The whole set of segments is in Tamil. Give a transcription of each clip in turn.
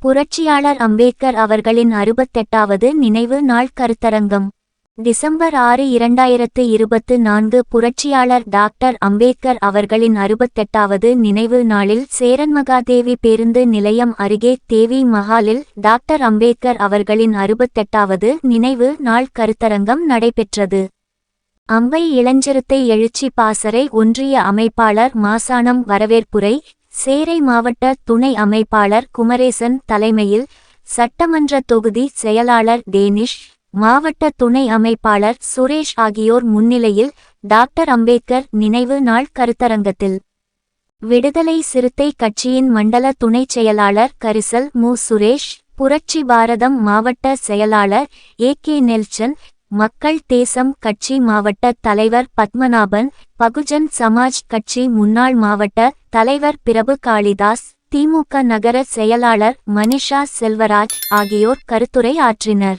புரட்சியாளர் அம்பேத்கர் அவர்களின் 68வது நினைவு நாள் கருத்தரங்கம். டிசம்பர் 6, 2024 புரட்சியாளர் டாக்டர் அம்பேத்கர் அவர்களின் 68வது நினைவு நாளில் சேரன்மகாதேவி பேருந்து நிலையம் அருகே தேவி மஹாலில் டாக்டர் அம்பேத்கர் அவர்களின் 68வது நினைவு நாள் கருத்தரங்கம் நடைபெற்றது. அம்பை இளஞ்சிறுத்தை எழுச்சி பாசறை ஒன்றிய அமைப்பாளர் மாசானம் வரவேற்புரை, சேரை மாவட்ட துணை அமைப்பாளர் குமரேசன் தலைமையில், சட்டமன்ற தொகுதி செயலாளர் டேனிஷ், மாவட்ட துணை அமைப்பாளர் சுரேஷ் ஆகியோர் முன்னிலையில் டாக்டர் அம்பேத்கர் நினைவு நாள் கருத்தரங்கத்தில் விடுதலை சிறுத்தை கட்சியின் மண்டல துணைச் செயலாளர் கரிசல் மு. சுரேஷ், புரட்சி பாரதம் மாவட்ட செயலாளர் ஏ. நெல்சன், மக்கள் தேசம் கட்சி மாவட்ட தலைவர் பத்மநாபன், பகுஜன் சமாஜ் கட்சி முன்னாள் மாவட்ட தலைவர் பிரபு காளிதாஸ், திமுக நகர செயலாளர் மனிஷா செல்வராஜ் ஆகியோர் கருத்துரை ஆற்றினர்.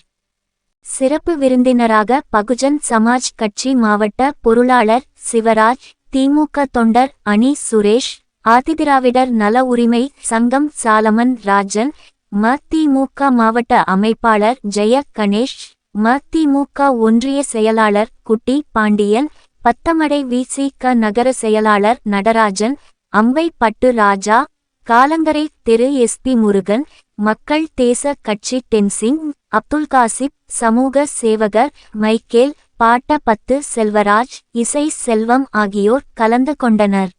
சிறப்பு விருந்தினராக பகுஜன் சமாஜ் கட்சி மாவட்ட பொருளாளர் சிவராஜ், திமுக தொண்டர் அணி சுரேஷ், ஆதிதிராவிடர் நல உரிமை சங்கம் சாலமன் ராஜன், மதிமுக மாவட்ட அமைப்பாளர் ஜெய கணேஷ், மதிமுக ஒன்றிய செயலாளர் குட்டி பாண்டியன், பத்தமடை வி.சி.க நகர செயலாளர் நடராஜன், அம்பை பட்டு ராஜா, காலங்கரை தெரு எஸ்.பி. முருகன், மக்கள் தேச கட்சி டென்சிங், அப்துல்காசிப், சமூக சேவகர் மைக்கேல், பாட்ட பத்து செல்வராஜ், இசை செல்வம் ஆகியோர் கலந்து கொண்டனர்.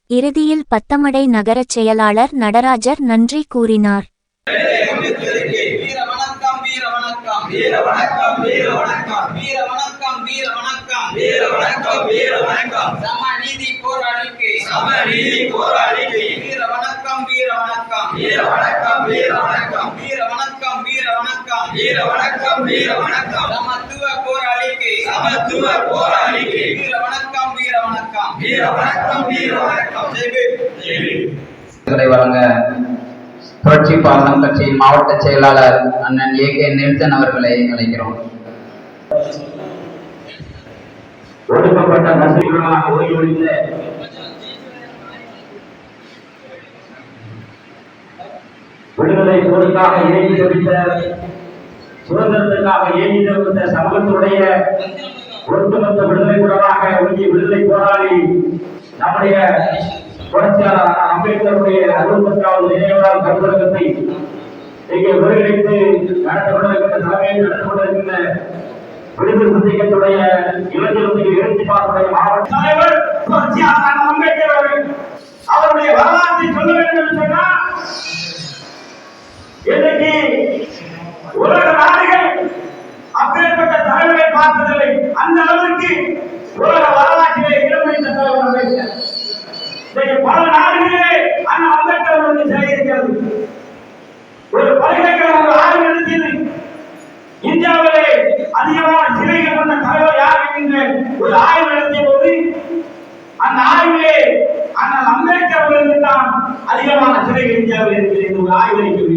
இறுதியில் பத்தமடை நகரச் செயலாளர் நடராஜர் நன்றி கூறினார். வழங்க புரட்சி பாரதம் கட்சியின் மாவட்ட செயலாளர் அண்ணன் ஏ. நெல்சன் அவர்களை அழைக்கிறோம். ஒடுக்கப்பட்ட நசுக்களாக ஓய்வொழிந்த விடுதலை போருக்காக ஏங்கி தவித்த, சுதந்திரத்திற்காக ஏங்கி தவித்த சமூகத்துடைய ஒட்டுமொத்த விடுதலை புறமாக விடுதலை போராளி நம்முடைய புரட்சியாளர் அம்பேத்கருடைய 61வது நினைவு நாள் கருத்தரங்கத்தை இங்கே ஒருங்கிணைத்து நடந்து கொண்டிருக்கின்ற தலைமையில் நடந்து கொண்டிருக்கின்ற விடுதலை சிறுத்தைகளுடைய இளைஞர்களுடைய எழுச்சி பாசறைய மாவட்ட தலைவர் புரட்சியாளர் அம்பேத்கர் அவர்கள் அவருடைய வரலாற்றை சொல்ல வேண்டும் என்று சொன்னால், இன்றைக்கு உலக நாடுகள் அப்பேற்பட்ட தலைவரை பார்த்ததில்லை. அந்த அளவிற்கு உலக வரலாற்றிலே இடம் வைத்த தலைவர் அம்பேத்கர். பல நாடுகளிலே அந்த அம்பேத்கர் சிலை இருக்கிறது. ஒரு பல்கலைக்கழக ஆய்வு நடத்தியது. இந்தியாவிலே அதிகமான சிலைகள் கொண்ட தலைவர் யார் என்கின்ற ஒரு ஆய்வு நடத்திய போது அந்த ஆய்விலே அந்த அம்பேத்கர் அவர்களுக்கு தான் அதிகமான சிலைகள் இந்தியாவில் இருக்கிறது என்று ஒரு ஆய்வு அறிக்கை.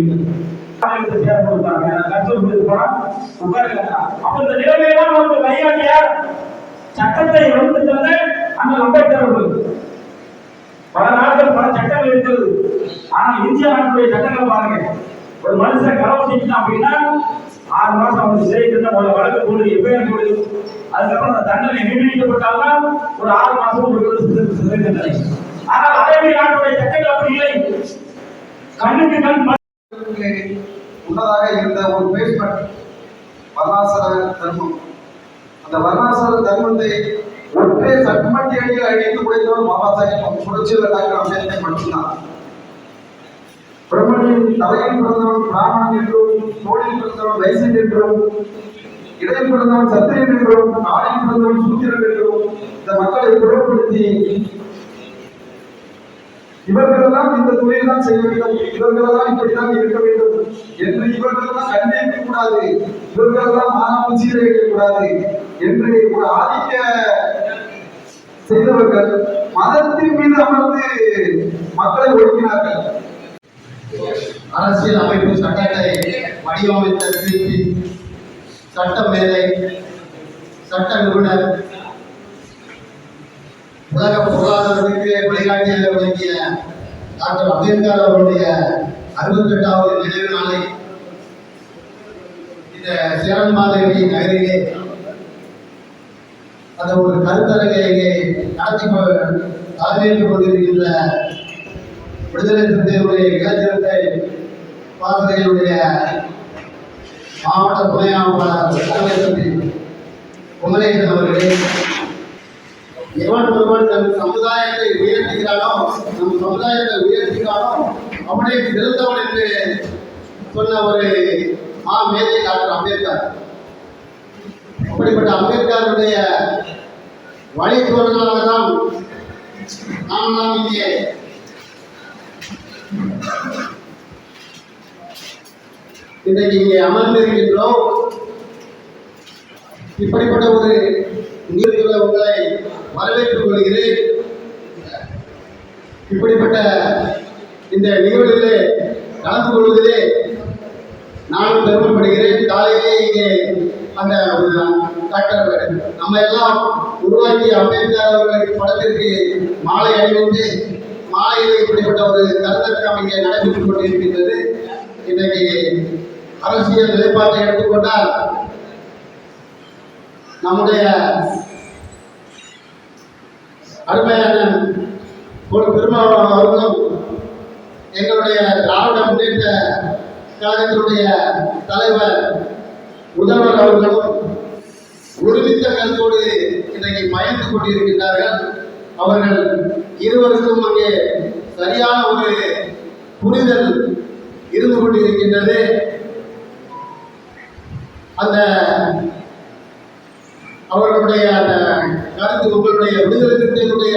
சட்டத்தை வந்து தந்த அந்த அம்பேத்கர் அவர்கள். பல நாடுகள் பல சட்டங்கள் இருக்கிறது. ஆனால் இந்தியா நாட்டுடைய சட்டங்கள் பாருங்க, ஒரு மனுஷன் களவு செஞ்சான் அப்படின்னா 6 மாசம் அவனுக்கு சிறை வழக்கு போடு எப்பயும் போடு. அதுக்கப்புறம் அந்த தண்டனை நிர்ணயிக்கப்பட்டால்தான் ஒரு 6 மாசம் ஒரு சிறை தண்டனை. ஆனால் அதே நாட்டுடைய சட்டங்கள் அப்படி இல்லை. கண்ணுக்கு கண் முன்னதாக இருந்த ஒரு பேஸ்மெண்ட் வர்ணாசிர தர்மம். அந்த வர்ணாசிர தர்மத்தை ஒற்றை சட்டமன்ற அடியில் அழித்து குறைத்தவர் பாபா சாஹேப் புரட்சியாளர் டாக்டர் அம்பேத்கர் மட்டும்தான். பிரம்மனின் தலையில் பிறந்தவன் பிராமணன் என்றும், தோளில் பிறந்தவன் வைசியன் என்றும், இடையில் பிறந்தவன் சத்திரியன் என்றும், நாளில் பிறந்தவன் சூத்திரன் என்றும் இந்த மக்களை பிளவுபடுத்தி இவர்களெல்லாம் இந்த தொழில் தான் செய்ய வேண்டும், இவர்களெல்லாம் இப்படித்தான் இருக்க வேண்டும் என்று, இவர்களெல்லாம் கண்டிக்க கூடாது, இவர்களெல்லாம் மாணவன் சீரழிக்க கூடாது என்று ஒரு ஆதிக்க செய்தவர்கள் மதத்தின் மீது அமர்ந்து மக்களை ஒடுக்கினார்கள். அரசியல் அமைப்பு சட்டத்தை வடிவமைத்த திருப்பி சட்ட மேதை, சட்ட நிபுணர், உலக பொருளாதாரத்திற்கு வழிகாட்டியாக விளங்கிய டாக்டர் அம்பேத்கர் அவருடைய 68வது நினைவு நாளை இந்த சேரன்மாதேவி நகரிலே அந்த ஒரு கருத்தரங்கை நடத்தி தலைமையேற்றுக் கொண்டிருக்கின்ற விடுதலை சிறுத்தைகளுடைய இளைஞர்களை பாசறைகளுடைய மாவட்ட துணை அமைப்பாளர் குமரேசன் அவர்களே, எவன் ஒருவன் நம் சமுதாயத்தை உயர்த்துகிறானோ அவனே சிறந்தவன் என்று சொன்ன ஒரு மேதை டாக்டர் அம்பேத்கர். அப்படிப்பட்ட அம்பேத்கருடைய வழித்தோன்றலாகத்தான் நாம் இங்கே இன்றைக்கு இங்கே அமர்ந்திருக்கின்றோம். இப்படிப்பட்ட ஒரு நிகழ்வுகளை உங்களை வரவேற்றுக் கொள்கிறேன். இப்படிப்பட்ட இந்த நிகழ்வுகளிலே கலந்து கொள்வதிலே நானும் பெருமைப்படுகிறேன். காலையிலே இங்கே அந்த டாக்டர் நம்ம எல்லாம் உருவாக்கி அம்பேத்கர் அவர்களுக்கு படத்திற்கு மாலை அணிவித்து மாலையில் இப்படிப்பட்ட ஒரு கருத்தரங்கம் இங்கே நடைபெற்றுக் கொண்டிருக்கின்றது. இன்றைக்கு அரசியல் நிலைப்பாட்டை எடுத்துக்கொண்டால் நம்முடைய அருமையான பெருமாள் அவர்களும் எங்களுடைய திராவிட முன்னேற்ற கழகத்தினுடைய தலைவர் முதல்வர் அவர்களும் ஒருமித்த கருத்தோடு இன்றைக்கு பயந்து கொண்டிருக்கின்றார்கள். அவர்கள் இருவருக்கும் அங்கே சரியான ஒரு புரிதல் இருந்து கொண்டிருக்கின்றது. அந்த அவர்களுடைய அந்த கருத்து, உங்களுடைய விடுதலை சிறுத்தைகளுடைய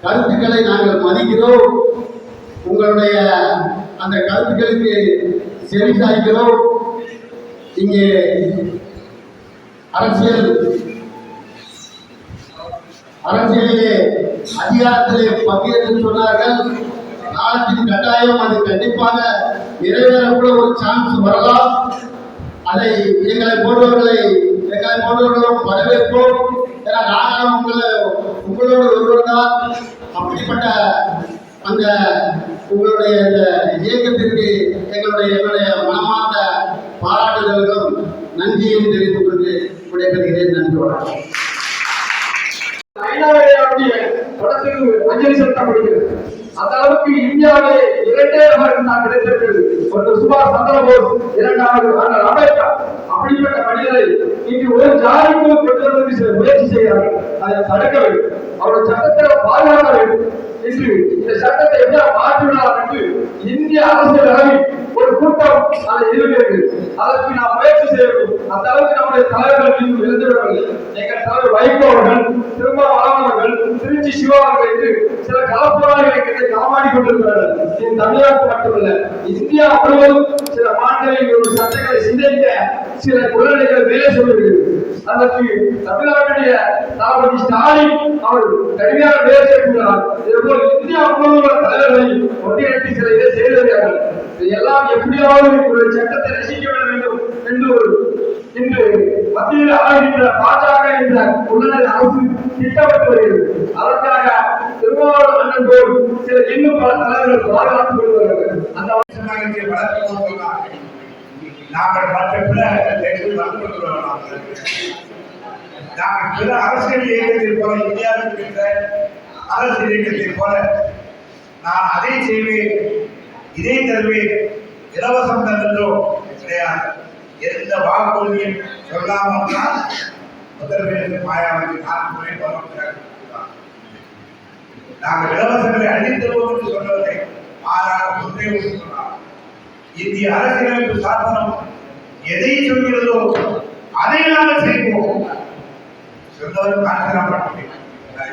கருத்துக்களை நாங்கள் மதிக்கிறோம். உங்களுடைய அந்த கருத்துக்களுக்கு செவிசாய்க்கிறோம். இங்கே அரசியலிலே அதிகாரத்திலே பங்கேற்று சொன்னார்கள். காலத்தின் கட்டாயம் அது கண்டிப்பாக நிறைவேறக்கூட ஒரு சான்ஸ் வரலாம். அதை எங்களை போன்றவர்களும் வரவேற்போம். ஏன்னா நாங்களும் உங்களோடு ஒருவர் தான். அப்படிப்பட்ட அந்த உங்களுடைய இந்த இயக்கத்திற்கு எங்களுடைய மனமார்ந்த பாராட்டுதல்களும் நன்றியும் தெரிவித்துக் கொண்டு விடைபெறுகிறேன். நன்றி, வணக்கம். படத்துக்கு அஞ்சலி செலுத்தப்படுகிறது. அந்த அளவுக்கு இந்தியாவிலே 2 நபர்கள் தான் கிடைத்திருக்கிறது. ஒன்று சுபாஷ் சந்திரபோஸ், 2வது அண்ணல் அம்பேத்கர். அப்படிப்பட்ட மனிதரை இங்கு ஒரு ஜாதிக்கு கொண்டு வருவதற்கு முயற்சி செய்கிறார்கள். அதை தடுக்க வேண்டும். அவருடைய சட்டத்தை பாதுகாக்க வேண்டும் என்று இந்த சட்டத்தை எப்படி மாற்றிவிடலாம் என்று இந்திய அரசியல் அளவில் ஒரு கூட்டம் அதை இருக்கிறது. அதற்கு நாம் முயற்சி செய்ய வேண்டும். அந்த அளவுக்கு நம்முடைய தலைவர்கள் இன்னும் எழுந்துவிடவில்லை. எங்கள் தலைவர் வைகோ அவர்கள், திருமாவளவன் அவர்கள், திருச்சி சிவா அவர்கள் என்று சில கலப்புறார்கள் களமாடி கொண்டிருக்கிறார்கள். இது தமிழ்நாட்டு மட்டுமல்ல, இந்தியா முழுவதும் சில மாநிலங்களில் ஒரு சட்டங்களை சிந்திக்க சில குழந்தைகள் வேலை சொல்லுகிறது. அதற்கு தமிழ்நாட்டுடைய தளபதி ஸ்டாலின் அவர் கடுமையான வேலை செய்கிறார். இதேபோல் இந்தியா முழுவதும் தலைவர்களை ஒன்றிணைத்து சில இதை செய்திருக்கிறார்கள். எல்லாம் எப்படியாவது ஒரு சட்டத்தை ரசிக்க வேண்டும் என்று இன்று மத்தியில் ஆளுகின்ற பாஜக என்ற உடனடி அரசு திட்டமிட்டு வருகிறது. அதற்காக திருமாவளவன் அண்ணன் போல் சில இன்னும் பல தலைவர்கள் பாதுகாத்துக் கொள்வார்கள். அந்த நாங்கள் மற்ற பிற அரசியல் இயக்கத்தில் போல, இந்தியாவில் இருக்கின்ற அரசியல் இயக்கத்தில் போல நான் அதை செய்வேன், இதை தருவேன், இலவசம் தந்தோ கிடையாது. எந்த வாக்குறுதியும் சொல்லாமல் தான் முதல்வர் மாயாவதி 4 முறை பரவுகிறார். நாங்கள் இலவசங்களை அளித்தோம் என்று சொன்னதை மாறாக ஒன்றே சொன்னார். இந்திய அரசியலமைப்பு சாசனம் எதை சொல்கிறதோ அதை நாங்கள் செய்வோம். சொன்னவர் காரணப்பட்டது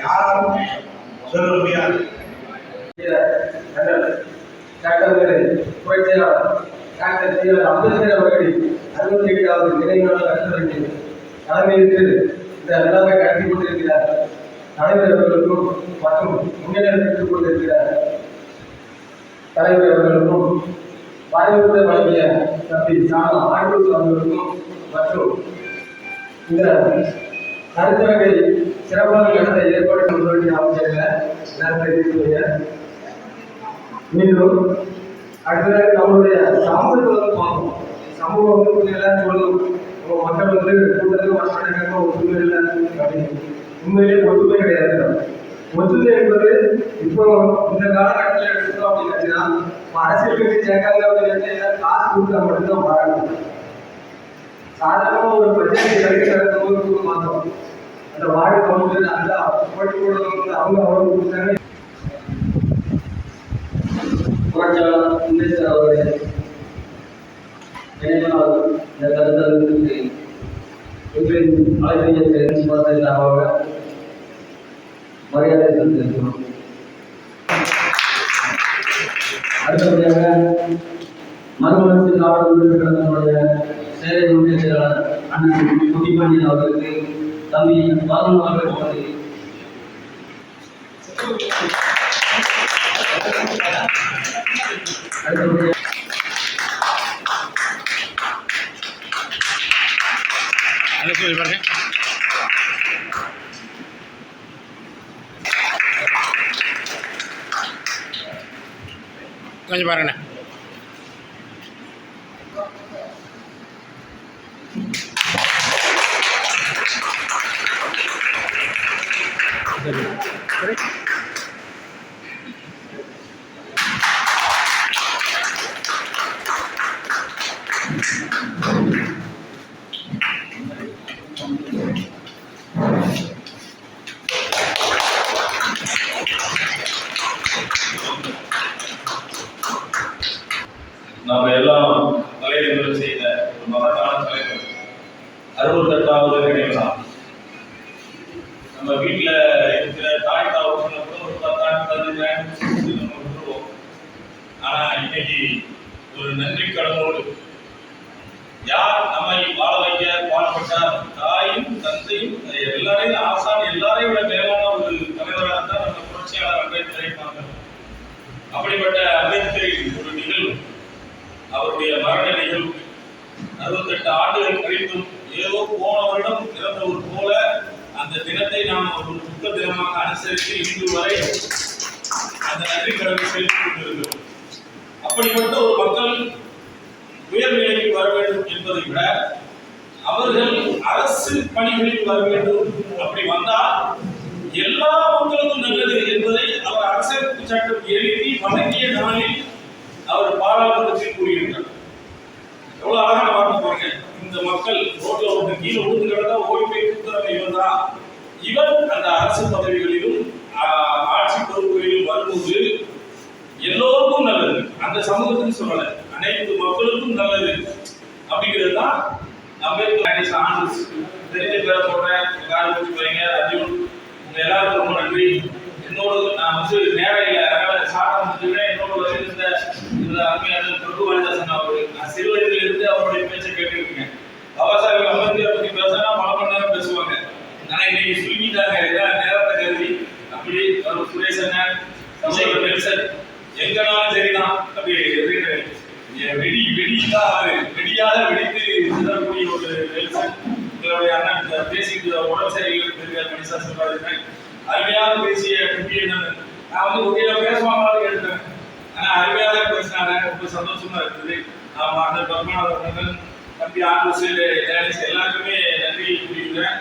யாராலும் சொல்ல முடியாது. டாக்டர் அம்பேத்கர் அவர்களின் 68வது நினைவு நாள் கருத்தரங்கில் தலைமையேற்று இந்த விழாவை நடத்தி கொண்டிருக்கிறார் தலைவர் அவர்களுக்கும் மற்றும் முன்னிலை பெற்றுக் கொண்டிருக்கிற தலைவர் அவர்களுக்கும் வரவேற்புரை வழங்கிய தம்பி ஆண்டூர் அவர்களுக்கும் மற்றும் இந்த கருத்தரங்கை சிறப்பாக நடத்த ஏற்பாடு செய்ய வேண்டிய அவசியம் இல்லை. மீண்டும் அடுத்தது நம்மளுடைய சமூகத்தை வந்து பார்க்கணும். சமூகம் வந்து கொஞ்சம் எல்லாரும் சொல்லுவோம் மக்கள் வந்து கூட்டத்தில் வரமாட்டாங்க ஒரு சூழ்நிலை இல்லை அப்படின்னு. உண்மையிலே ஒற்றுமை கிடையாது. ஒற்றுமை என்பது இப்போ இந்த காலகட்டத்தில் எடுத்தோம் அப்படின்னா அரசியல் கட்சி சேர்க்காங்க அப்படின்னு காசு கொடுத்தா மட்டும்தான் வராங்க. சாதாரணமாக ஒரு பஞ்சாயத்து கிடைக்கிறது மாற்றம் அந்த வார்டு கவுன்சிலர் அந்த போட்டி போடுறவங்க அவங்க கொடுத்தாங்க. புரட்சியாளர் அவருடைய இந்த கருத்தரங்குக்கு அழைப்பதற்காக மரியாதை செலுத்தியிருக்கிறோம். அடுத்தபடியாக மறுமலர்ச்சி காவல் உறுப்பினர்களுடைய சேவை உறுப்பினர் செயலாளர் அண்ணன் குட்டிப்பாண்டியன் அவர்களுக்கு தம்பி வருண் அவர்கள் அடுத்தபடியாக கொஞ்சம் பாருங்கண்ணே. நம்ம எல்லாம் தலைவர்கள் செய்த ஒரு மகத்தான தலைவர் 68வது நினைவு நாள். நம்ம வீட்டில் இருக்கிற தாய் தாவுக்கு கூட ஒரு 10 ஆண்டு நம்ம விட்டுருவோம். ஆனால் இன்னைக்கு ஒரு நன்றி கடனோடு யார் நம்மை வாழ வைக்க பாடுபட்டார், தாயும் தந்தையும் எல்லாரையும் ஆசான் எல்லாரையும் விட மேலான ஒரு தலைவராக தான் நம்ம புரட்சியாளர் அம்பேத்கரை பார்க்கணும். அப்படிப்பட்ட அம்பேத்கரின் ஒரு நிகழ்வு, அவருடைய மரண நிகழ்வு 68 ஆண்டுகள் கழித்தும் ஏதோ போன வருடம் இறந்தவர் போல அந்த தினத்தை நாம் ஒரு துக்க தினமாக அனுசரித்து இன்று வரை அந்த நன்றி கடனை செலுத்திக் கொண்டிருக்கிறோம். அப்படிப்பட்ட ஒரு மக்கள் உயர்நிலைக்கு வர வேண்டும் என்பதை விட அவர்கள் அரசு பணிகளில் வர வேண்டும். அப்படி வந்தால் எல்லா மக்களுக்கும் நல்லது என்பதை அவர் அரசியல் சட்டம் எழுதி வழங்கிய நாளில் அவர் பாராளுமன்றத்தில் கூறியிருக்கிறார். எவ்வளவு அழகான வார்த்தை பாருங்க. இந்த மக்கள் ரோட்ல ஒரு கீழே விழுந்து கிடந்தா ஓடி போய் கூத்துறவங்க இவன் தான். இவன் அந்த அரசு பதவிகளிலும் ஆட்சி பொறுப்புகளிலும் வரும்போது எல்லோருக்கும் நல்லது, அந்த சமூகத்துக்கு சொல்லலை, அனைத்து மக்களுக்கும் நல்லது அப்படிங்கிறது தான் அம்பேத்கர். தெரிஞ்ச பேரை சொல்றேன், காலேஜ் போறீங்க அர்ஜுன், உங்க எல்லாருக்கும் ரொம்ப நன்றி. என்னோட நான் வந்து நேரம் இல்லை, அதனால சாதம் முடிஞ்சுக்கிறேன். என்னோட இருந்த அருமையான பிரபு வாணிதாசன் அவர்கள், நான் சிறு வயதில் இருந்து அவருடைய பேச்சை கேட்டுருக்கேன். பாபா சாஹேப் அம்பேத்கரை பற்றி பேசினா பல மணி நேரம் பேசுவாங்க. ஆனா இன்னைக்கு சுருங்கிட்டாங்க ஏதாவது நேரத்தை கருதி. அப்படி ஒரு சுரேஷ் அண்ணன் நெல்சன் எங்கனாலும் சரிதான் அப்படி வெடியாக வெடித்து சிதறக்கூடிய ஒரு நெல்சன். உங்களுடைய அண்ணன் பேசிட்டு உடல் சரிகள் தெரியாது மனிதா சொல்றாரு. அருமையாக பேசிய குட்டி அண்ணன், நான் வந்து ஒரே பேசுவாங்களான்னு கேட்டேன். ஆனா அருமையாக பேசினாங்க, ரொம்ப சந்தோஷமா இருக்குது. ஆமா, அந்த பத்மநாபன் தம்பி ஆண்டு எல்லாருக்குமே நன்றி கூறியிருக்கிறேன்.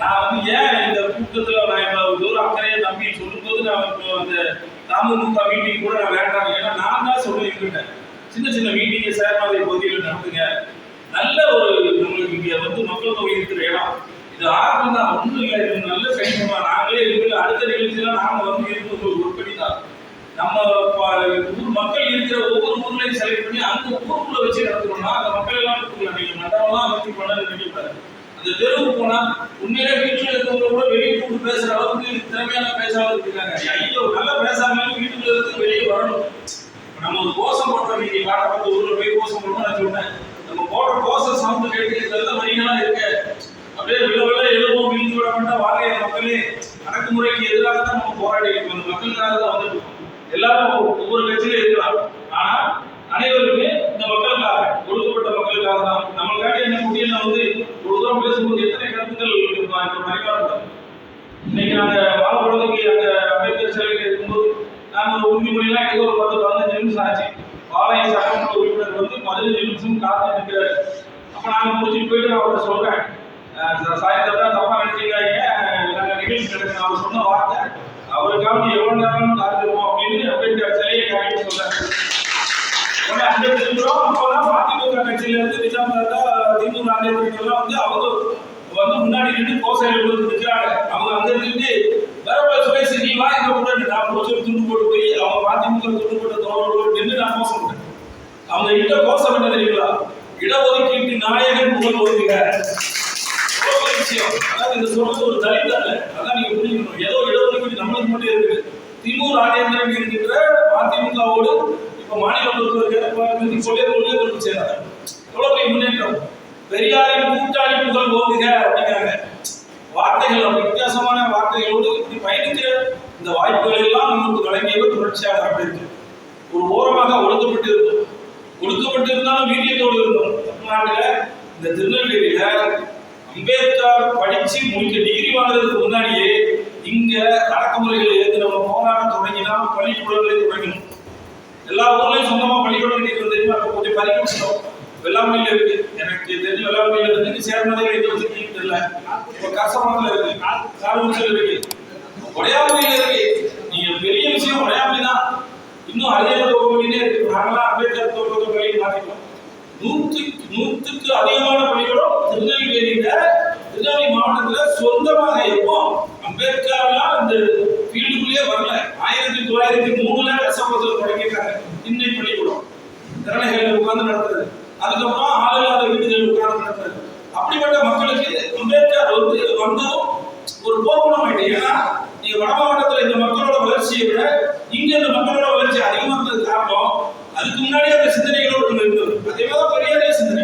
நான் வந்து ஏன் இந்த கூட்டத்தில் நான் இவ்வளவு தூரம் அக்கறையை தம்பி சொல்லும்போது நான் இப்போ அந்த தாமமுக மீட்டிங் கூட நான் வேண்டாம். ஏன்னா நான் தான் சொல்லியிருக்கேன், சின்ன சின்ன மீட்டிங்கை சேர்மாதை பகுதியில் நடத்துங்க. நல்ல ஒரு நம்மளுக்கு இங்கே வந்து மக்கள் தொகை இருக்கிற இடம் இது ஆரம்பம் தான், ஒன்றும் இல்லை. இது நல்ல சைன்யமா நாங்களே இருக்கிற அடுத்த நிகழ்ச்சியெல்லாம் நாங்கள் வந்து இருந்து ஒரு படி தான். நம்ம ஊர் மக்கள் இருக்கிற ஒவ்வொரு ஊர்லையும் செலக்ட் பண்ணி அந்த ஊருக்குள்ள வச்சு நடத்துறோம்னா அந்த மக்கள் எல்லாம் கொடுக்கலாம். நீங்க மற்றவங்களாம் அமைச்சு பண்ண நினைக்கக்கூடாது. அந்த தெருவுக்கு போனா உண்மையிலே வீட்டில் இருக்கிறவங்க கூட வெளியே கூப்பிட்டு பேசுற அளவுக்கு திறமையான பேசாமல் இருக்காங்க. ஐயோ நல்லா பேசாமலும் வீட்டுக்குள்ள இருந்து வெளியே வரணும். நம்ம ஒரு கோஷம் போட்டோம், நீங்க காட்டப்பட்ட ஊர்ல போய் கோஷம் போட்டோம். நான் சொன்னேன், நம்ம போடுற கோஷம் சவுண்ட் கேட்டு வரிகளாம் இருக்கு, அப்படியே விழவிழ எழுவோம் விழுந்து விட மாட்டோம். வாழைய மக்களே அடக்குமுறைக்கு எதிராக தான் நம்ம போராடி இருக்கோம். அந்த மக்களுக்காக தான் வந்துட்டு இருக்கோம். எல்லாரும் ஒவ்வொரு கட்சியிலும் இருக்கலாம், ஆனா அனைவருமே இந்த மக்களுக்காக, ஒடுக்கப்பட்ட மக்களுக்காக தான். நம்மளுக்காக என்ன முடியல வந்து ஒரு தூரம் பேசும்போது எத்தனை கருத்துக்கள் மறைக்காட்டும். இன்னைக்கு நாங்க வாழப்படுறதுக்கு அந்த அம்பேத்கர் சிலைக்கு இருக்கும்போது நாங்க ஒரு உறுதிமொழியெல்லாம் ஏதோ ஒரு 10-15 நிமிஷம் ஆச்சு. ஆலய சட்டமன்ற உறுப்பினர் வந்து 15 நிமிஷம் காத்து நிற்கிறாரு. அப்ப நாங்க முடிச்சுட்டு போயிட்டு நான் அவர்கிட்ட சொல்றேன், சாயந்தரம் தான் தப்பா நினைச்சுக்காங்க, நாங்க நிகழ்ச்சி நடக்கணும். அவர் சொன்ன வார்த்தை, அவருக்காக எவ்வளவு நேரம் காத்திருப்போம் அப்படின்னு அம்பேத்கர் சிலையை காட்டி சொல்றேன். உடனே அம்பேத்கர் இருக்கிறோம். அப்போதான் மதிமுக கட்சியில இருந்து நிஜாம் தாத்தா, திமுக நாடகங்கள்லாம் வந்து அவங்க வந்து முன்னாடி நின்று கோசாரி இருக்கிறாங்க. அவங்க அங்க இருந்து வரப்ப சுரேஷ் நீ வா இங்க கூட நான் கோசம் துண்டு போட்டு போய் அவங்க மதிமுக துண்டு போட்ட தோழர்களோடு நின்று நான் கோஷம் போட்டேன். அவங்க இட்ட கோஷம் என்ன தெரியுங்களா? இடஒதுக்கீட்டு நாயகன் புகழ் ஒதுக்குக. விஷயம் அதாவது இந்த சொல்றது ஒரு தலித் அல்ல. அதான் நீங்க புரிஞ்சுக்கணும். ஏதோ இடஒதுக்கீடு நம்மளுக்கு மட்டும் இருக்குது. திமுக ராஜேந்திரன் என்கின்ற மதிமுகவோடு இப்ப மாநில முதல்வர் சொல்லி கொண்டு செய்யறாங்க. எவ்வளவு பெரிய முன்னேற்றம். பெரியாரின் கூட்டாளி புகழ் ஓங்குக அப்படிங்கிறாங்க. வார்த்தைகள் அப்படி வித்தியாசமான வார்த்தைகளோடு இப்படி பயணிக்கிற இந்த வாய்ப்புகள் எல்லாம் நமக்கு வழங்கியவர் புரட்சியாளர் அம்பேத்கர். ஒரு ஓரமாக ஒடுக்கப்பட்டு இருந்தாலும் வீரியத்தோடு இருந்தோம். தமிழ்நாட்டில் இந்த திருநெல்வேலியில அம்பேத்கர் படிச்சு முடிக்க டிகிரி வாங்குறதுக்கு முன்னாடியே இங்க அடக்குமுறைகளை எடுத்து நம்ம போராட்டம் தொடங்கினா பள்ளிக்கூடங்களை தொடங்கணும். எல்லா ஊர்லயும் சொந்தமா பள்ளிக்கூடம் கட்டிட்டு தெரியுமா? கொஞ்சம் பறிக்கப்பட்டோம். வெள்ளாமையில இருக்கு, எனக்கு தெரிஞ்ச வெள்ளாமையில இருக்கு, சேர்மதை எங்க வச்சிருக்கீங்கன்னு தெரியல. இப்ப கசமங்கல இருக்கு, காலூச்சல் இருக்கு, உடையாமையில இருக்கு. நீங்க பெரிய விஷயம் உடையாமை தான். இன்னும் அதிக தொகுதியிலே இருக்கு. நாங்களாம் அம்பேத்கர் தொகுதியை மாற்றிட்டோம். 100க்கு அதிகமான பள்ளிகளும் திருநெல்வேலி மாவட்டத்துல சொந்தமாக இருக்கும். அம்பேத்கர்லாம் இந்த ஃபீல்டுக்குள்ளேயே வரல. 1903 கசமத்தில் தொடங்கிட்டாங்க திண்ணை பள்ளிக்கூடம். திறனைகள் உட்கார்ந்து நடத்துறது, அதுக்கப்புறம் ஆளில்லாத வீடுகள் உட்கார்ந்து நடத்துறது. அப்படிப்பட்ட மக்களுக்கு அம்பேத்கர் வந்ததும் ஒரு போக்குணம் ஆயிட்டு. ஏன்னா நீங்க வட மாவட்டத்துல இந்த மக்களோட வளர்ச்சியை விட இங்க இந்த மக்களோட வளர்ச்சி அதிகமா இருந்தது காரணம் அதுக்கு முன்னாடி அந்த சிந்தனைகளோடு இருந்தது. அதே மாதிரி பெரியாரே சிந்தனை.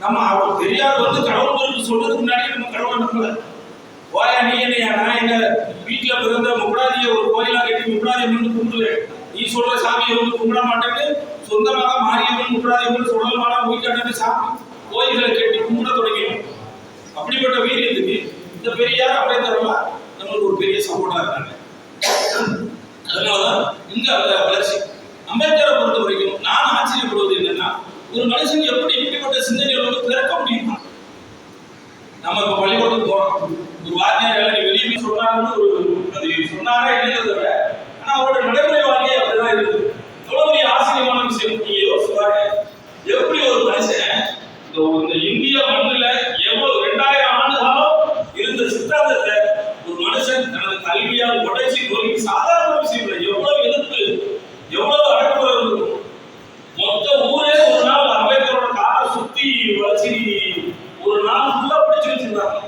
நம்ம அவர் பெரியார் வந்து கடவுள் பொருள் சொல்றதுக்கு முன்னாடி நம்ம கடவுளை நம்பல. வாயா நீ என்னையா, நான் எங்க வீட்டுல பிறந்த முப்படாதிய ஒரு கோயிலா கட்டி முப்படாதியம் வந்து கும்பிடுவேன், நீ சொல்ற சாமியை வந்து கும்பிட மாட்டேன்னு சொந்தமாக மாரியம்மன் முப்படாதியம்மன் சொல்லமான போய்காட்டு சாமி கோயில்களை கட்டி கும்பிட தொடங்கினோம். அப்படிப்பட்ட வீரியத்துக்கு இந்த பெரியார் அம்பேத்கர்லாம் நம்மளுக்கு ஒரு பெரிய சப்போர்ட்டா இருக்காங்க. அதனாலதான் இங்க அந்த வளர்ச்சி. அம்பேத்கரை பொறுத்த வரைக்கும் நான் ஆச்சரியப்படுவது என்னன்னா, ஒரு மனுஷன் எப்படி இப்படிப்பட்ட சிந்தனைகளோடு பிறக்க முடியுமா? நம்ம இப்ப பள்ளிக்கூடத்துக்கு போறோம், ஒரு வாத்தியார் எல்லாம் வெளியே சொன்னாருன்னு அது சொன்னாரா இல்லைங்கிறத விட, ஆனா அவரோட நடைமுறை வாழ்க்கை அப்படிதான் இருக்குது. எவ்வளவு பெரிய ஆச்சரியமான விஷயம். நீங்க யோசிச்சு பாருங்க, எப்படி ஒரு மனுஷன் இந்த இந்திய மண்ணில எவ்வளவு 2000 ஆண்டு காலம் இருந்த சித்தாந்தத்தை ஒரு மனுஷன் தனது கல்வியால் உடைச்சி நோக்கி சாதாரண விஷயம் இல்லை. எவ்வளவு எதிர்ப்பு, எவ்வளவு அடக்குமுறை இருக்கும். மொத்த ஊரே ஒரு நாள் அம்பேத்கரோட காரை சுத்தி வச்சு ஒரு நாள் ஃபுல்லா பிடிச்சு வச்சிருந்தாங்க.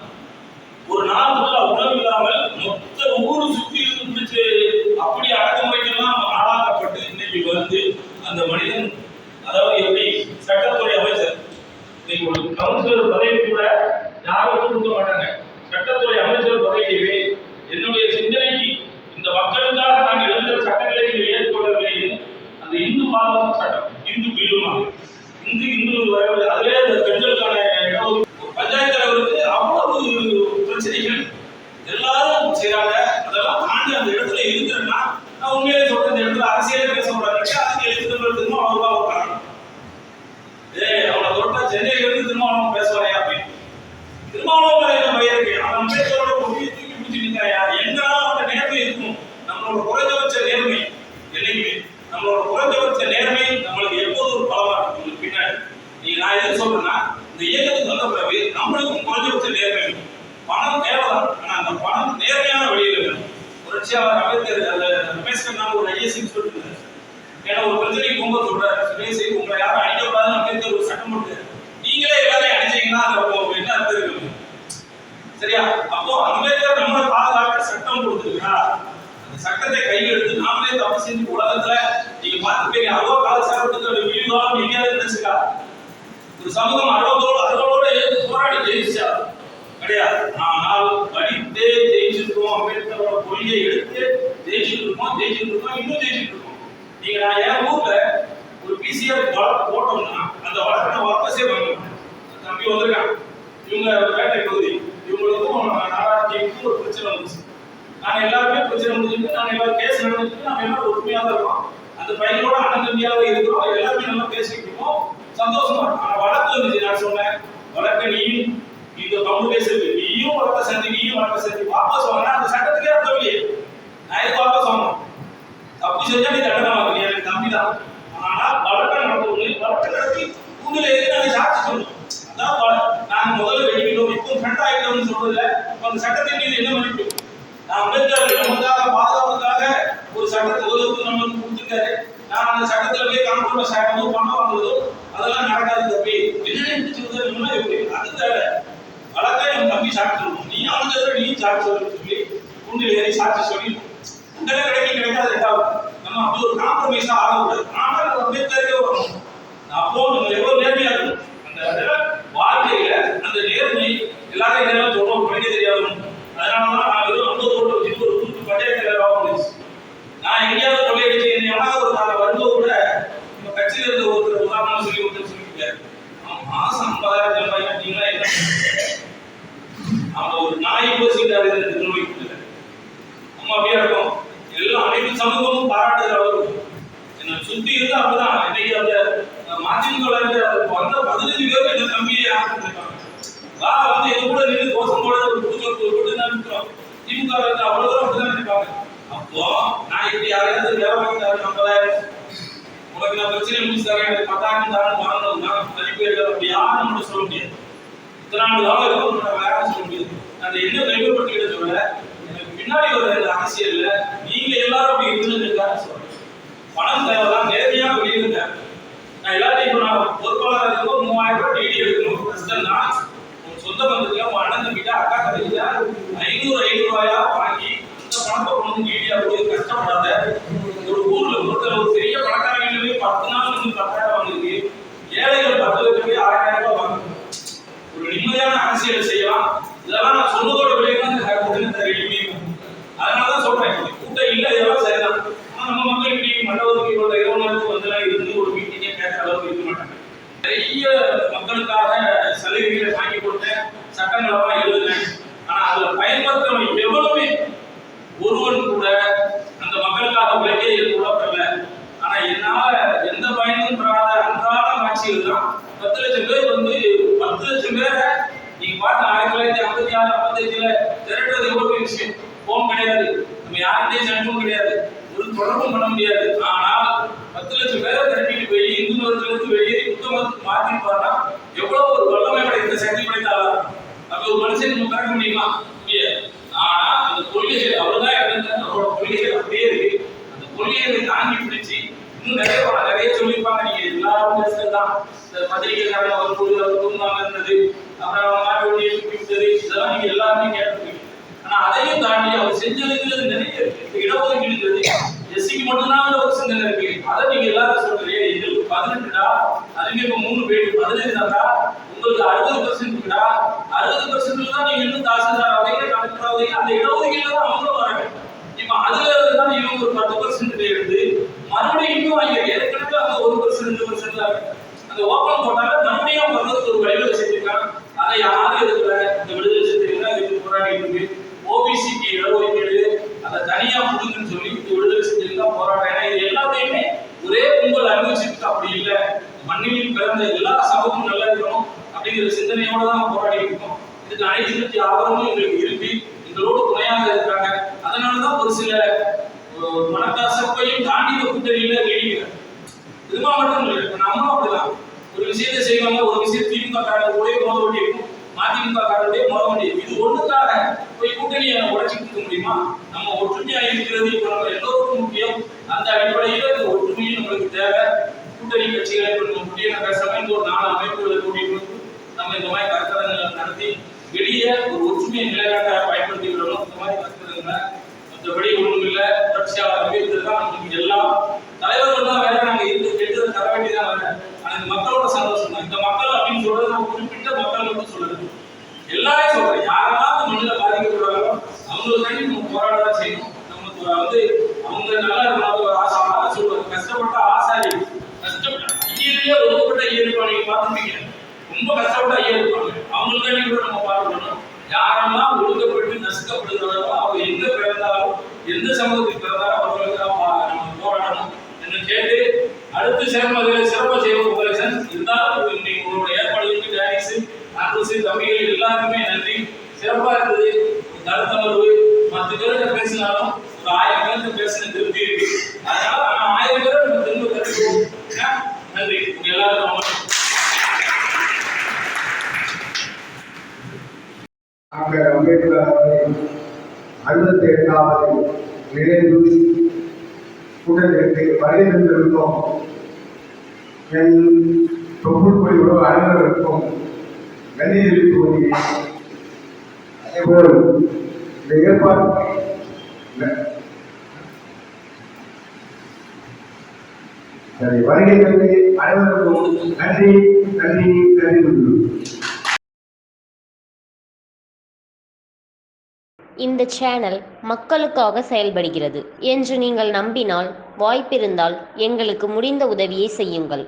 ஒரு நாள் ஃபுல்லா உணவு இல்லாமல் மொத்த ஊரு சுத்தி இருந்து பிடிச்சு அப்படி அடக்குமுறைக்கெல்லாம் ஆளாக்கப்பட்டு இன்னைக்கு வந்து அந்த மனிதன், அதாவது எப்படி சட்டத்துறை அமைச்சர், இன்னைக்கு ஒரு கவுன்சிலர் பதவி கூட யாரும் கொடுக்க மாட்டாங்க. சட்டத்துறை அமைச்சர் பதவியவே என்னுடைய சிந்தனைக்கு இந்த மக்களுக்காக நான் எழுதுகிற சட்டங்களை ஏற்றுக்கொள்ளவில்லை. அந்த இந்து பாதுகாப்பு சட்டம், இந்து பில்லுமா, இந்து அதிலே அந்த பெண்களுக்கான பஞ்சாயத்து தலைவருக்கு அவ்வளவு பிரச்சனைகள் எல்லாரும் செய்யறாங்க. அதெல்லாம் தாண்டி அந்த இடத்துல இருக்கிறேன்னா நான் உண்மையிலே சொல்றேன், இந்த இடத்துல அரசியலே பேசக்கூடாது. அதுக்கு எழுத்துக்கள் திரும்ப அவ்வளோ காரணம் அவனை தொட்டா சென்னையில இருந்து திருமாவளவன் பேசுவாயா அப்படின்னு. திருமாவளவன் வயிறு அவன் அம்பேத்கரோட கொடியை தூக்கி பிடிச்சிருக்காயா? எங்கெல்லாம் அந்த நேர்மை இருக்கும். நம்மளோட குறைஞ்சபட்ச நேர்மை என்னைக்குமே, நம்மளோட குறைஞ்சபட்ச நேர்மை நம்மளுக்கு எப்போது ஒரு பலமா இருக்கும் பின்னாடி. நீ நான் எதுக்கு சொல்றேன்னா, இந்த இயக்கத்துக்கு வந்த பிறகு நம்மளுக்கும் குறைஞ்சபட்ச நேர்மை இருக்கும். பணம் தேவைதான், ஆனா அந்த பணம் நேர்மையான வழியில் வேணும். புரட்சியாளர் அம்பேத்கர் அந்த ரமேஷ் கண்ணா ஒரு ஐஎஸ்சின்னு சொல்லிட்டு, ஏன்னா ஒரு பிரச்சனைக்கு போகும்போது சொல்றாரு, சுரேஷ் உங்களை யாரும் அடிக்கக்கூடாதுன்னு அம்பேத்கர் ஒரு சட்டம் போட்டு, நீங்களே எல்லாரையும் அடிச்சீங்கன்னா அது என்ன அர்த்தம் இருக்கு? சரியா? அப்போ அம்பேத்கர் நம்மளை பாதுகாக்க சட்டம் கொடுத்துருக்கா, அந்த சட்டத்தை கையில் எடுத்து நாமளே தப்பு செஞ்சு உலகத்துல நீங்க பார்த்து அவ்வளோ காலசாரத்துக்கு விரிவாக எங்கேயாவது நினைச்சுக்கா? ஒரு சமூகம் அறுபதோட போராடி ஜெயிச்சா கிடையாது. ஆனால் படித்தே ஜெயிச்சிருக்கோம், அம்பேத்கரோட கொள்கையை எடுத்து ஜெயிச்சுட்டு இருக்கோம், இன்னும் ஜெயிச்சுட்டு இருக்கோம். நீங்க நான் என் ஊர்ல ஒரு பிசிஆர் வழக்கு போட்டோம்னா அந்த வழக்கை நான் வாபஸே வாங்கணும். தம்பி வந்திருக்காங்க, இவங்க வேட்டை பகுதி, இவங்களுக்கும் நாடாட்சிக்கும் ஒரு பிரச்சனை வந்துச்சு. நாங்கள் எல்லாருமே பிரச்சனை முடிஞ்சுட்டு, நாங்கள் எல்லாரும் கேஸ் நடந்துட்டு, நாங்கள் எல்லாரும் ஒற்றுமையாக தான் இருக்கோம். அந்த அந்த பையனோட அண்ணன் தம்பியாக இருக்கிறோம், எல்லாருமே நல்லா பேசிட்டு இருக்கோம், சந்தோஷமா இருக்கும். ஆனா வழக்கு வந்துச்சு, நான் சொன்னேன் வழக்க நீயும் இந்த பங்கு பேசுறது, நீயும் வழக்க செஞ்சு வாபஸ் வாங்கினா அந்த சட்டத்துக்கே அர்த்தம் இல்லையே. நான் எதுக்கு வாபஸ் வாங்கணும்? தப்பு செஞ்சா நீ தண்டனை வாங்க, எனக்கு தம்பி தான். ஆனா வழக்க நடத்தி உங்களை எதுக்கு நாங்கள் சாட்சி சொல்லணும். அதான் நாங்கள் முதல்ல வெடிக்கிட்டோம், இப்போ ஃப்ரெண்ட் ஆகிட்டோம்னு சொல்றதுல அந்த சட்டத்தின் மீது என்ன மதிப்பு? நான் அம்பேத்கர் நமக்காக பாதுகாப்புக்காக ஒரு சட்டத்தை உதவுக்கு நம்மளுக்கு கொடுத்துருக்காரு. நான் அந்த சட்டத்தில் போய் காம்ப்ரமைஸ் ஆகிறதோ பணம் வாங்குறதோ அதெல்லாம் நடக்காது தம்பி. என்ன எப்படி அது தேவை? வழக்கை என் தம்பி சாட்சி சொல்லணும், நீ அவனுக்கு நீ சாட்சி சொல்லணும்னு சொல்லி கூண்டில் ஏறி சாட்சி சொல்லி உடனே கிடைக்காது. ரெண்டாவது நம்ம அப்படி ஒரு காம்ப்ரமைஸா ஆகக்கூடாது. ஆனால் அம்பேத்கருக்கே வரணும். அப்போ நம்ம எவ்வளவு நேர்மையா இருக்கணும். அந்த வாழ்க்கையில அந்த நேர்மை எல்லாரும் நேரம் சொல்றோம், படிக்க தெரியாதுன்னு. அதனாலதான் நான் வெறும் 50 ஓட்டு வச்சுட்டு ஒரு கூட்டு பஞ்சாயத்து ஆரம்பிச்சு. நான் எங்கேயாவது கொள்ளையடிச்சு எவனாவது ஒரு நாள் வரும்போது கூட நம்ம கட்சியில இருந்த ஒருத்தர் உதாரணம் சொல்லி சொல்லியிருக்காரு, மாசம் 50,000 சம்பாதிக்கிறீங்களா என்ன? அவங்க ஒரு நாய் போசிட்டாரு நிர்வகிக்கிறது. நம்ம அப்படியே இருக்கும். எல்லாம் அனைத்து சமூகமும் பாராட்டுகிற அளவுக்கு என்னை சுத்தி இருந்து அப்படிதான். இன்னைக்கு அந்த மதிமுக வந்த 15 பேர் இந்த தம்பியை ஆரம்பிச்சிருக்காங்க. வந்து எங்க கூட நின்று தோசம் போட ஒரு கூட்டு தான் இருக்கிறோம். திமுக அவ்வளவு தூரம் அப்படிதான் இருக்காங்க. அப்போ நான் இப்படி யாரையாவது வியாபாரம் 50,000 உனக்கு நான் பிரச்சனை முடிச்சு தரேன், எனக்கு 10,000 தரேன் வாங்கணும்னா மதிப்பீடு அப்படி யாரும் நம்ம சொல்ல முடியாது. இத்தனை நாள் வேற சொல்ல முடியாது. அதை என்ன கைப்பற்றிக்கிட்ட சொல்ல, எனக்கு பின்னாடி வர அரசியல்ல நீங்க எல்லாரும் அப்படி இருந்துருக்காரு சொல்றேன். பணம் தேவைதான், நேர்மையாக வெளியிருங்க. நான் எல்லாத்தையும் இப்போ நான் பொறுப்பாளராக இருக்கும் 3000 ரூபாய் டிடி எடுக்கணும். கஷ்டம்னா சொந்த பந்தத்துல உங்க அண்ணன் தம்பிட்ட அக்கா தம்பிட்ட 500 ரூபாயா வாங்கி இந்த பணத்தை கொண்டு டிடியா போய் கஷ்டப்படாத. ஒரு ஊர்ல ஒருத்தர் ஒரு பெரிய பணக்கார வீட்டுல போய் 10 நாள் வந்து 10,000 வாங்கிருக்கு, ஏழைகள் 10 லட்சம் போய் 6,000 ரூபாய் வாங்கணும். ஒரு நிம்மதியான அரசியல் செய்யலாம். இதெல்லாம் நான் சொன்னதோட விளைவுதான் தெரியும். அதனாலதான் சொல்றேன், கூட்டம் இல்லை, இதெல்லாம் சரிதான். நம்ம மக்கள் இன்னைக்கு மண்டபத்துக்கு இவ்வளவு 20 நாளுக்கு வந்தெல்லாம் இருந்து ஒரு மீட்டிங்கே கேட்கற அளவுக்கு இருக்க மாட்டாங்க. நிறைய மக்களுக்காக சலுகைகளை வாங்கி கொடுத்தேன், சட்டங்களெல்லாம் எழுதுனேன். ஆனா அதுல பயன்படுத்தவன் எவ்வளவுமே ஒருவன் கூட அந்த மக்களுக்காக உழைக்கே கூடப்படல. ஆனா என்னால எந்த பயனும் பெறாத அன்றாட ஆட்சிகள் தான் 10 லட்சம் பேர் வந்து 10 லட்சம் பேரை நீங்க பாட்டு 1956 55 திரட்டுறது எவ்வளவு விஷயம். போன் கிடையாது, நம்ம யாருக்கிட்டையும் செல்போன் கிடையாது, ஒரு தொடர்பும் பண்ண முடியாது. ஆனால் 10 லட்சம் பேரை திரட்டிட்டு போய் இந்து மதத்திலிருந்து வெளியே புத்த மதத்துக்கு மாற்றிருப்பாருன்னா எவ்வளவு ஒரு வல்லமை படைத்த சக்தி படைத்தாளர். அப்ப ஒரு மனுஷன் நம்ம பிறக்க முடியுமா? முடியாது. ஆனா அந்த கொள்கைகள் அவ்வளவுதான் அவரோட கொள்கைகள் அப்படியே இருக்கு. அந்த கொள்கைகளை தாங்கி பிடிச்சு இன்னும் நிறைய சொல்லியிருப்பாங்க. நீங்க எல்லாரும் பேசுறதுதான் இந்த பத்திரிகைக்காரங்க ஒரு குடும்பமாக இருந்தது, அப்புறம் மாட்டு வண்டியை சுற்றி விட்டது, இதெல்லாம் நீங்க எல்லாருமே கேட்டிருக்கீங்க. ஆனா அதையும் தாண்டி அவர் செஞ்சதுங்கிறது நிறைய இருக்கு. இடஒதுக்கீடுங்கிறது எஸ்சிக்கு மட்டும்தான் ஒரு சிந்தனை இருக்கு. அதை நீங்க எல்லாரும் சொல்றீங்க, எங்களுக்கு 18டா, அதுவே இப்ப 3 பேர் 15 தான்டா, உங்களுக்கு 60% இருக்குடா, 60% தான் நீங்க இன்னும் தாசில்தார் ஆவீங்க, கலெக்டர் ஆவீங்க. அந்த இடஒதுக்கீடுல தான் அவங்களும் வராங்க. இப்ப அதுல தான் இவங்க ஒரு 10% எடுத்து மறுபடியும் இன்னும் வாங்க ஏற்கனவே அந்த 1% 2% தான் இருக்கு. அந்த ஓப்பன் போட்டாங்க, மறுபடியும் வர்றதுக்கு ஒரு வழிவகை செஞ்சிருக்காங்க. அதை யாரும் எதுக்குற இந்த விடுதலை சிறுத்தைகள் இதுக்கு போராடிட்டு இருக்கு. ஓபிசிக்கு இடஒதுக்கீடு அதை தனியா கொடுக்குன்னு சொல்லி இந்த விடுதலை சிறுத்தைகள் தான் போராடுறேன். ஏன்னா இது எல்லாத்தையுமே ஒரே கும்பல் அனுபவிச்சுட்டு அப்படி இல்லை, மண்ணில் பிறந்த எல்லா சமூகமும் நல்லா இருக்கணும் அப்படிங்கிற சிந்தனையோட தான் போராடி இருக்கோம். இதுக்கு அனைத்து கட்சி ஆதரவும் எங்களுக்கு இருக்கு, எங்களோடு துணையாக இருக்காங்க. அதனாலதான் ஒரு சில மனக்கசப்பையும் தாண்டி இந்த கூட்டணியில நீடிக்கிறாங்க. இதுமா மட்டும் இல்லை, நம்மளும் அப்படிதான் ஒரு விஷயத்தை செய்வாங்க, ஒரு விஷயம் திமுக காரங்க கூட மோத வேண்டி இருக்கும், மதிமுக காரங்களே மோத வேண்டி இருக்கும். இது ஒண்ணுக்காக போய் கூட்டணியை உடைச்சிட்டு இருக்க முடியுமா? நம்ம ஒற்றுமையா இருக்கிறது இப்ப நம்ம எல்லோருக்கும் முக்கியம். அந்த அடிப்படையில இந்த ஒற்றுமையும் நம்மளுக்கு தேவை. கூட்டணி கட்சிகளை முக்கியம் பேசாம ஒரு 4 அமைப்புகளை கூட்டிட்டு நம்ம இந்த மாதிரி கருத்தரங்களை நடத்தி வெளியே ஒரு ஒற்றுமையை நிலைநாட்ட பயன்படுத்தி விடணும். இந்த மாதிரி கருத்தரங்களை மற்றபடி ஒன்றும் இல்லை. புரட்சியாளர் அம்பேத்கர் தான் நமக்கு எல்லாம், தலைவர்கள் தான் வேற, நாங்க எடுத்து தர வேண்டியதான் வேற. ஆனா இந்த மக்களோட சந்தோஷம் தான். இந்த மக்கள் அப்படின்னு சொல்றது நம்ம குறிப்பிட்ட மக்கள் மட்டும் சொல்றது, எல்லாரையும் சொல்றேன். யாரெல்லாம் இந்த மண்ணில் பாதிக்கப்படுறாங்களோ அவங்களுக்காண்டி நம்ம போராட செய்யணும். நமக்கு வந்து அவங்க நல்லா இருக்கணும் ஆசை சொல்றது. கஷ்டப்பட்ட ஆசாரி, கஷ்டப்பட்ட ஐயரையே ஒதுக்கப்பட்ட ஐயருப்பா, நீங்க பார்த்துருப்பீங்க, ரொம்ப கஷ்டப்பட்ட ஐயர் இருப்பாங்க. அவங்களுக்காண்டி கூட நம்ம பாராட்டணும். யாரெல்லாம் ஒடுக்கப்பட்டு நசுக்கப்படுகிறாரோ அவங்க எங்க பிறந்தாலும் எந்த சமூகத்துக்கு பிறந்தாலும் அவர்களுக்கு நம்ம போராடணும். கேட்டு அடுத்து சேர்மதில் சிறப்பாக செய்வோம் உபகலேசன். இருந்தாலும் நீங்க உங்களோட ஏற்பாடுகளுக்கு டானிஸ் ஆண்ட்ரூஸ் தம்பிகள் எல்லாருக்குமே நன்றி. சிறப்பாக இருந்தது. கருத்தமர்வு 10 பேர்கிட்ட பேசினாலும் ஒரு 1000 பேர்கிட்ட பேசின திருப்தி இருக்கு. அதனால 1000 பேரை நம்ம திரும்ப கற்றுக்குவோம். நன்றி உங்க எல்லாருக்கும். டாக்டர் அம்பேத்கர் அவர்களின் 68வது நினைவு கூட்டத்திற்கு வருகை தந்திருக்கும் என் தொகுப்புக்குடி உறவு அனைவருக்கும் நன்றி தெரிவித்துக் கொள்கிறேன். அதேபோல் இந்த ஏற்பாடு வருகை தந்து அனைவருக்கும் நன்றி நன்றி நன்றி. இந்த சேனல் மக்களுக்காக செயல்படுகிறது என்று நீங்கள் நம்பினால், வாய்ப்பிருந்தால் எங்களுக்கு முடிந்த உதவியை செய்யுங்கள்.